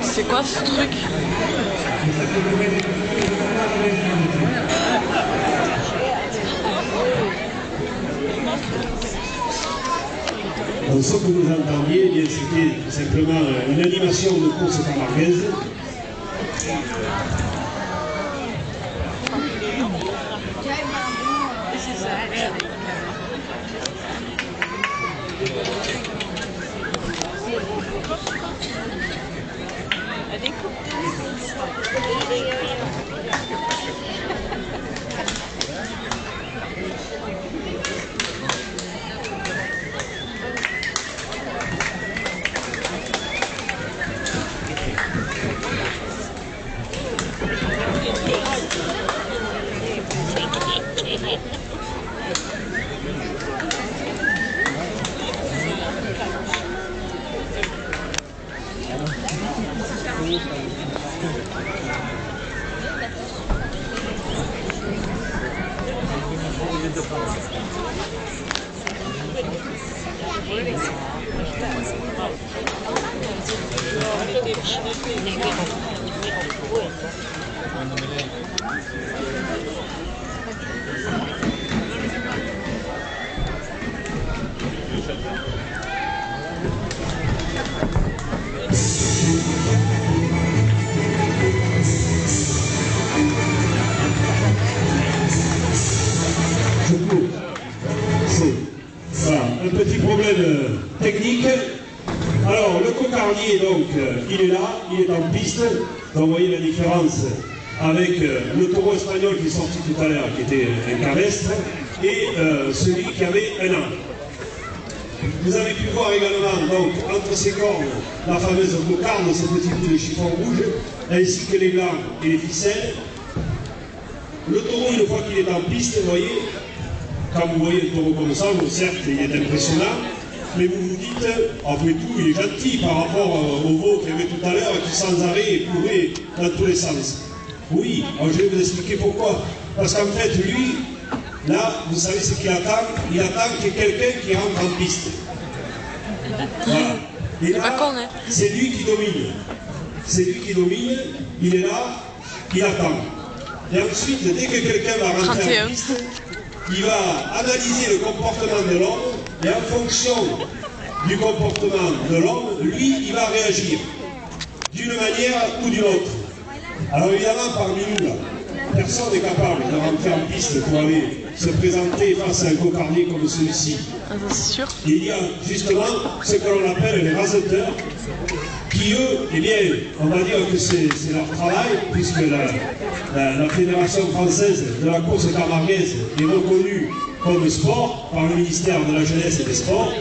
C'est quoi ce truc? Donc, ce que vous entendiez, eh c'était tout simplement une animation de course camarguaise. Voilà, un petit problème technique. Alors, le cocardier, donc, il est là, il est en piste. Donc, vous voyez la différence avec le taureau espagnol qui est sorti tout à l'heure, qui était un cabestre, et celui qui avait un an. Vous avez pu voir également, donc, entre ces cornes, la fameuse cocarde, ce petit bout de chiffon rouge, ainsi que les glands et les ficelles. Le taureau, une fois qu'il est en piste, vous voyez, quand vous voyez un taureau comme ça, certes, il est impressionnant, mais vous vous dites, après tout, il est gentil par rapport au veau qu'il y avait tout à l'heure, qui sans arrêt courait dans tous les sens. Oui, alors je vais vous expliquer pourquoi. Parce qu'en fait, lui, là, vous savez ce qu'il attend? Il attend qu'il y ait quelqu'un qui rentre en piste. Voilà. Et là, c'est lui qui domine. C'est lui qui domine, il est là, il attend. Et ensuite, dès que quelqu'un va rentrer en piste, il va analyser le comportement de l'homme, et en fonction du comportement de l'homme, lui, il va réagir d'une manière ou d'une autre. Alors évidemment, parmi nous, là, personne n'est capable de rentrer en piste pour aller se présenter face à un cocardier comme celui-ci. C'est sûr. Et il y a justement ce que l'on appelle les raseteurs, qui eux, eh bien, on va dire que c'est leur travail, puisque la Fédération française de la course camarguaise est reconnue comme sport par le ministère de la Jeunesse et des Sports.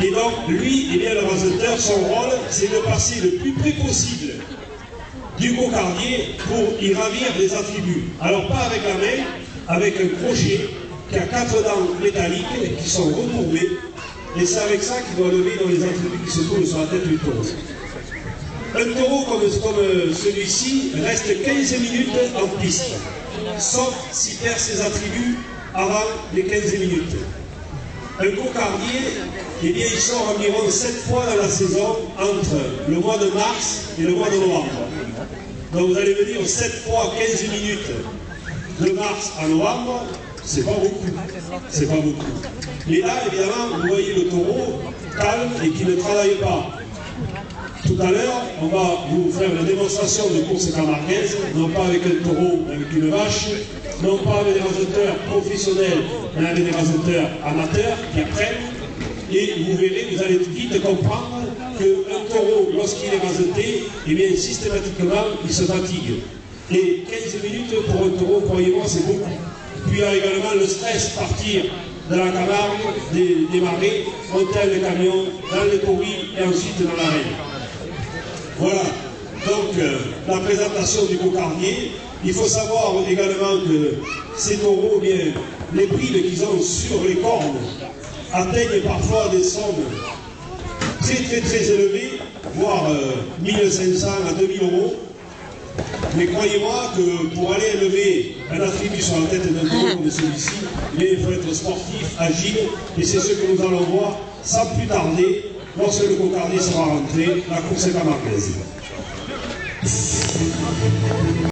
Et donc, lui, eh bien, le raseteur, son rôle, c'est de passer le plus près possible du cocardier pour y ravir des attributs. Alors, pas avec la main, avec un crochet qui a 4 dents métalliques qui sont retournées, et c'est avec ça qu'il doit lever dans les attributs qui se trouvent sur la tête du taureau. Un taureau comme celui-ci reste 15 minutes en piste, sauf s'il perd ses attributs avant les 15 minutes. Un cocardier, eh bien, il sort environ 7 fois dans la saison entre le mois de mars et le mois de novembre. Donc vous allez me dire 7 fois 15 minutes de mars à novembre, c'est pas beaucoup. C'est pas beaucoup. Mais là, évidemment, vous voyez le taureau calme et qui ne travaille pas. Tout à l'heure, on va vous faire une démonstration de course camarguaise, non pas avec un taureau, mais avec une vache, non pas avec des raseteurs professionnels, mais avec des raseteurs amateurs qui apprennent. Et vous verrez, vous allez vite comprendre qu'un taureau, lorsqu'il est raseté, eh bien, systématiquement, il se fatigue. Et 15 minutes pour un taureau, croyez-moi, c'est beaucoup. Puis il y a également le stress, partir de la Camargue, démarrer, monter le camion, dans les courriers et ensuite dans l'arène. Voilà, donc la présentation du cocardier. Il faut savoir également que ces taureaux, bien, les prix qu'ils ont sur les cornes atteignent parfois des sommes très élevées, voire 1500 à 2000 euros. Mais croyez-moi que pour aller élever un attribut sur la tête d'un taureau comme celui-ci, il faut être sportif, agile, et c'est ce que nous allons voir sans plus tarder lorsque le cocardier sera rentré, la course camarguaise.